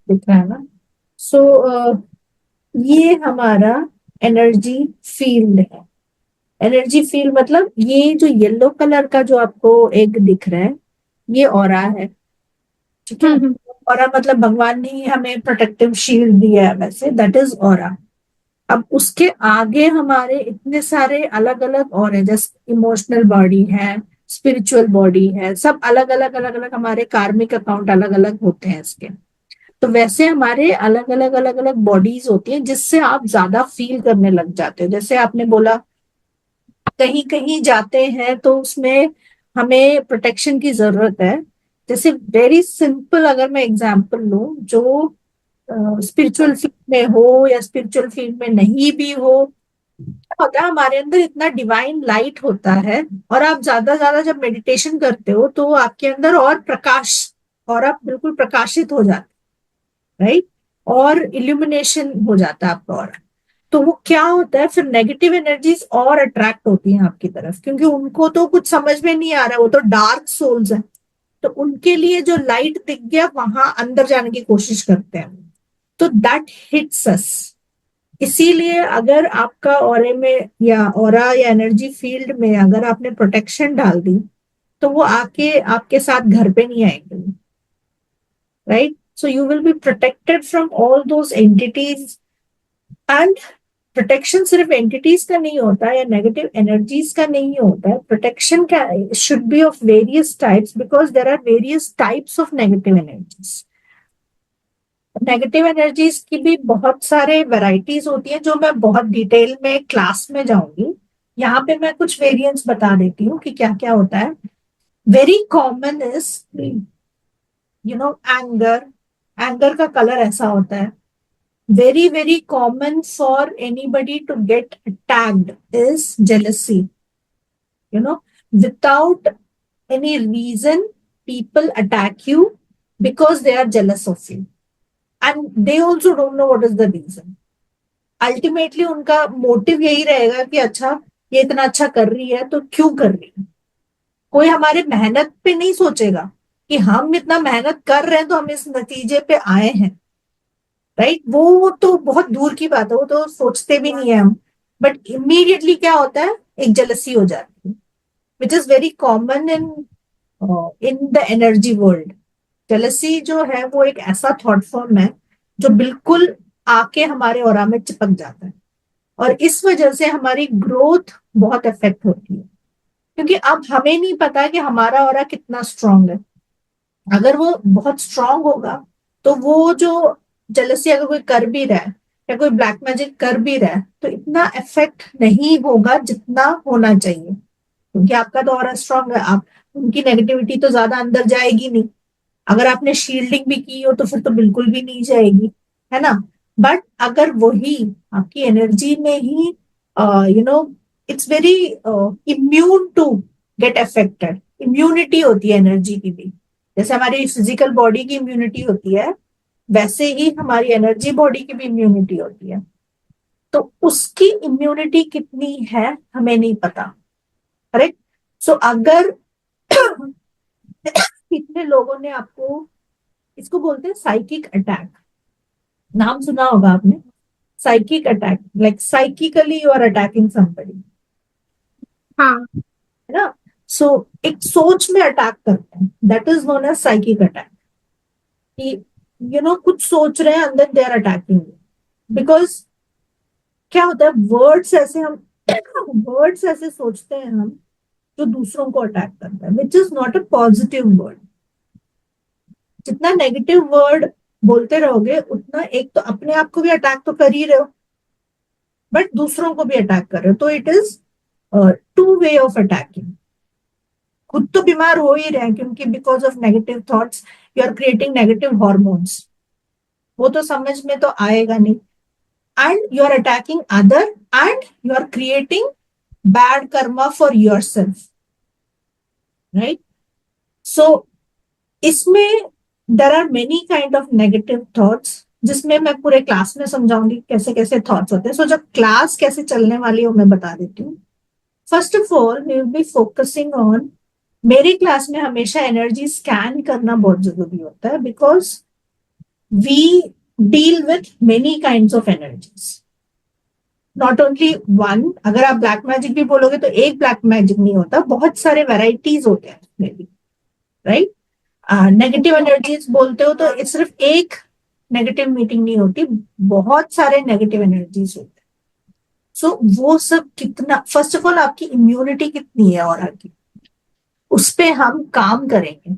दिख रहा है ना? सो ये हमारा एनर्जी फील्ड है। एनर्जी फील्ड मतलब ये जो येलो कलर का जो आपको एक दिख रहा है, ये ऑरा है। ठीक है। हम्म। ऑरा मतलब भगवान ने ही हमें प्रोटेक्टिव शील्ड दिया है, वैसे दैट इज ऑरा। अब उसके आगे हमारे इतने सारे अलग अलग और है, जैसे इमोशनल बॉडी है, स्पिरिचुअल बॉडी है, सब अलग अलग अलग अलग हमारे कार्मिक अकाउंट अलग अलग होते हैं इसके। तो वैसे हमारे अलग अलग अलग अलग बॉडीज होती हैं जिससे आप ज्यादा फील करने लग जाते हो। जैसे आपने बोला कहीं कहीं जाते हैं तो उसमें हमें प्रोटेक्शन की जरूरत है। जैसे वेरी सिंपल अगर मैं एग्जांपल लूं, जो स्पिरिचुअल फील्ड में हो या स्पिरिचुअल फील्ड में नहीं भी हो, क्या होता है हमारे अंदर इतना डिवाइन लाइट होता है। और आप ज्यादा जब मेडिटेशन करते हो तो आपके अंदर और प्रकाश, और आप बिल्कुल प्रकाशित हो जाते, राइट, और इल्यूमिनेशन हो जाता है आपका। और तो वो क्या होता है, फिर नेगेटिव एनर्जीज और अट्रैक्ट होती हैं आपकी तरफ, क्योंकि उनको तो कुछ समझ में नहीं आ रहा है, वो तो डार्क सोल्स हैं। तो उनके लिए जो लाइट दिख गया वहां अंदर जाने की कोशिश करते हैं। तो दैट हिट्स अस। इसीलिए अगर आपका ऑरे में या ऑरा या एनर्जी फील्ड में अगर आपने प्रोटेक्शन डाल दी, तो वो आके आपके साथ घर पे नहीं आएंगे, right? So you will be protected from all those entities. And protection सिर्फ एंटिटीज का नहीं होता या नेगेटिव एनर्जीज का नहीं होता है। प्रोटेक्शन का should be of various types, because there are various types of negative energies. Negative energies की भी बहुत सारे वैरायटीज होती हैं, जो मैं बहुत डिटेल में क्लास में जाऊंगी। यहाँ पे मैं कुछ वेरिएंट्स बता देती हूँ कि क्या क्या होता है। Very common is, anger. Anger का कलर ऐसा होता है। Very very common for anybody to get attacked is jealousy. you know without any reason, people attack you because they are jealous of you, and they also don't know what is the reason. Ultimately उनका motive यही रहेगा कि अच्छा, ये इतना अच्छा कर रही है तो क्यों कर रही है। कोई हमारे मेहनत पे नहीं सोचेगा कि हम इतना मेहनत कर रहे हैं तो हम इस नतीजे पे आए हैं, राइट? वो तो बहुत दूर की बात है, वो तो सोचते भी नहीं है हम। बट इमीडिएटली क्या होता है, एक जेलसी हो जाती है, which is very common in in the energy world. Jealousy जो है वो एक ऐसा थॉट फॉर्म है जो बिल्कुल आके हमारे ऑरा में चिपक जाता है, और इस वजह से हमारी ग्रोथ बहुत इफेक्ट होती है। क्योंकि अब हमें नहीं पता कि हमारा ऑरा कितना स्ट्रांग है। अगर वो बहुत स्ट्रांग होगा तो वो जो जेलसी अगर कोई कर भी रहा है या कोई ब्लैक मैजिक कर भी रहा है तो इतना इफेक्ट नहीं होगा जितना होना चाहिए, क्योंकि आपका तो ऑरा स्ट्रांग है। आप उनकी नेगेटिविटी तो ज्यादा अंदर जाएगी नहीं। अगर आपने शील्डिंग भी की हो तो फिर तो बिल्कुल भी नहीं जाएगी, है ना? बट अगर वही आपकी एनर्जी में ही, it's very immune to get affected. Immunity होती है एनर्जी की भी। जैसे हमारी फिजिकल बॉडी की इम्यूनिटी होती है, वैसे ही हमारी एनर्जी बॉडी की भी इम्यूनिटी होती है। तो उसकी इम्यूनिटी कितनी है हमें नहीं पता, करेक्ट? सो अगर कितने लोगों ने आपको, इसको बोलते हैं साइकिक अटैक, नाम सुना होगा आपने। Psychic attack, like psychically you are attacking somebody, हाँ। है ना? सो एक सोच में अटैक करते हैं, that is known as psychic attack. कि कुछ सोच रहे हैं अंदर, दे आर अटैकिंग, बिकॉज क्या होता है, वर्ड्स ऐसे हम वर्ड्स ऐसे सोचते हैं हम जो दूसरों को अटैक करता है, which is not a positive word. जितना नेगेटिव वर्ड बोलते रहोगे उतना एक तो अपने आप को भी अटैक तो कर ही रहे हो, बट दूसरों को भी अटैक कर रहे हो। तो it is two way of attacking. खुद तो बीमार हो ही रहे हैं, क्योंकि because of negative thoughts you are creating negative hormones, वो तो समझ में तो आएगा नहीं। And you are attacking other, and you are creating bad karma for your self, right? So इसमें there are many kind of negative thoughts, जिसमें मैं पूरे क्लास में समझाऊंगी कैसे कैसे थॉट्स होते हैं। सो जब क्लास कैसे चलने वाली है वो मैं बता देती हूँ। First of all we will be focusing on, मेरी क्लास में हमेशा एनर्जी स्कैन करना बहुत जरूरी होता है, because we deal with many kinds of energies, not only one. अगर आप ब्लैक मैजिक भी बोलोगे तो एक ब्लैक मैजिक नहीं होता, बहुत सारे वेराइटीज होते हैं उसमें भी, राइट. नेगेटिव एनर्जीज बोलते हो तो सिर्फ एक नेगेटिव मीटिंग नहीं होती, बहुत सारे नेगेटिव एनर्जीज होते हैं. सो वो सब कितना, फर्स्ट ऑफ ऑल आपकी इम्यूनिटी कितनी है और की, उस पे हम काम करेंगे.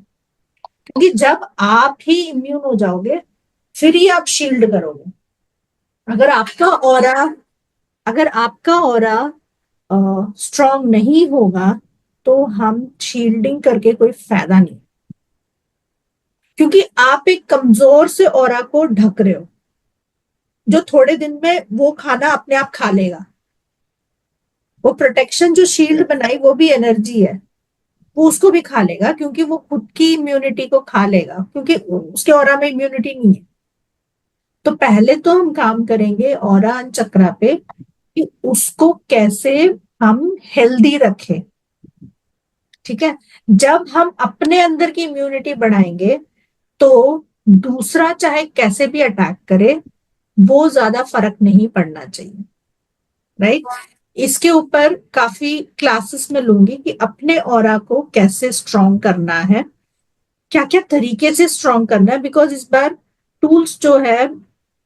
क्योंकि जब आप ही इम्यून हो जाओगे फिर ही आप शील्ड करोगे. अगर आपका ऑरा अगर आपका ऑरा स्ट्रांग नहीं होगा तो हम शील्डिंग करके कोई फायदा नहीं, क्योंकि आप एक कमजोर से ऑरा को ढक रहे हो जो थोड़े दिन में वो खाना अपने आप खा लेगा. वो प्रोटेक्शन जो शील्ड बनाई वो भी एनर्जी है, वो उसको भी खा लेगा क्योंकि वो खुद की इम्यूनिटी को खा लेगा, क्योंकि उसके ऑरा में इम्यूनिटी नहीं है. तो पहले तो हम काम करेंगे ऑरा चक्रा पे कि उसको कैसे हम हेल्दी रखें. ठीक है. जब हम अपने अंदर की इम्यूनिटी बढ़ाएंगे तो दूसरा चाहे कैसे भी अटैक करे वो ज्यादा फर्क नहीं पड़ना चाहिए, राइट. इसके ऊपर काफी क्लासेस में लूंगी कि अपने ऑरा को कैसे स्ट्रॉन्ग करना है, क्या क्या तरीके से स्ट्रॉन्ग करना है. बिकॉज इस बार टूल्स जो है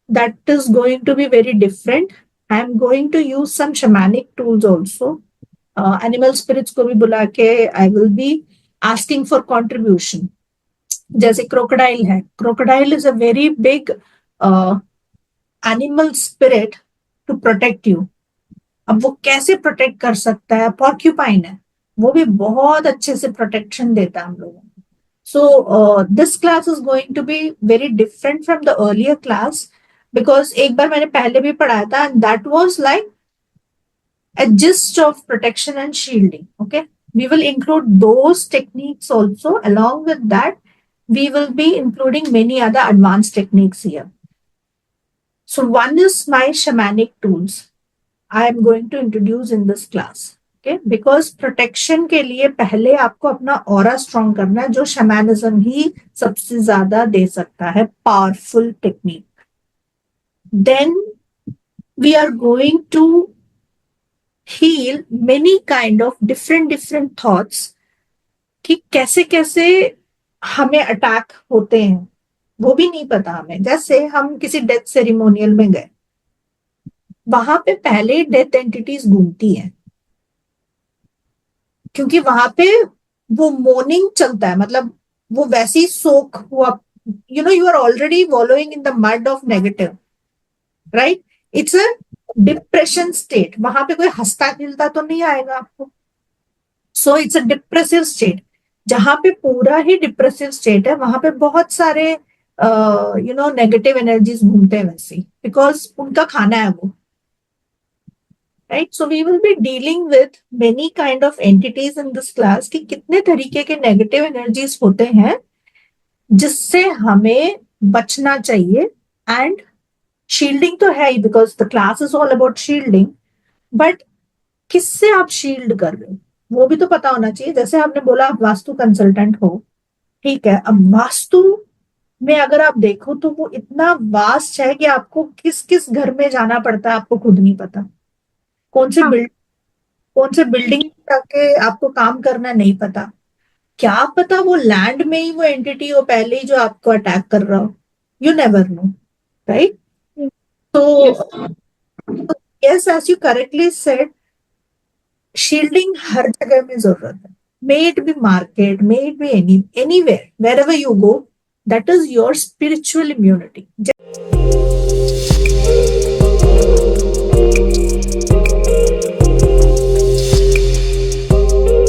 that is going to be very different. I am going to use some shamanic tools also. Animal spirits को भी बुला के I will be asking for contribution. जैसे क्रोकोडाइल है, crocodile is a very big animal spirit to protect you. अब वो कैसे protect कर सकता है, पॉर्क्यूपाइन है, वो भी बहुत अच्छे से प्रोटेक्शन देता है हम लोगों को. So this class is going to be very different from the earlier class, because एक बार मैंने पहले भी पढ़ाया था and that was like a gist of protection and shielding. Okay, we will include those techniques also. Along with that, we will be including many other advanced techniques here. So one is my shamanic tools I am going to introduce in this class. Okay, because protection के लिए पहले आपको अपना aura strong करना है, जो शैमानिज्म ही सबसे ज्यादा दे सकता है, powerful technique. Then we are going to heal many kind of different thoughts कि कैसे कैसे हमें अटैक होते हैं वो भी नहीं पता हमें. जैसे हम किसी डेथ सेरेमोनियल में गए, वहां पे पहले डेथ एंटिटीज घूमती हैं, क्योंकि वहां पे वो मोर्निंग चलता है, मतलब वो वैसे ही सोख हुआ, you are already wallowing in the mud of negative, right. It's a depression state. वहां पे कोई हंसता खिलता तो नहीं आएगा आपको. So it's a depressive state. जहां पे पूरा ही डिप्रेसिव स्टेट है वहां पे बहुत सारे नेगेटिव एनर्जीज घूमते हैं वैसे, बिकॉज उनका खाना है वो, right. So we will be dealing with many kind of entities in this class कि कितने तरीके के नेगेटिव एनर्जीज होते हैं जिससे हमें बचना चाहिए. एंड शील्डिंग तो है ही, because the class is all about shielding, but किससे आप शील्ड कर रहे हो वो भी तो पता होना चाहिए. जैसे आपने बोला आप वास्तु कंसल्टेंट हो, ठीक है. अब वास्तु में अगर आप देखो तो वो इतना वास्ट है कि आपको किस किस घर में जाना पड़ता है आपको खुद नहीं पता. कौन से हाँ, बिल्डिंग जाके आपको काम करना नहीं पता. क्या पता वो लैंड में ही वो एंटिटी हो पहले ही जो आपको अटैक कर रहा हो. You never know, right. yes, तो yes, as you correctly said, shielding हर जगह में जरूरत है. May it be market, may it be anywhere, wherever you go, that is your spiritual immunity.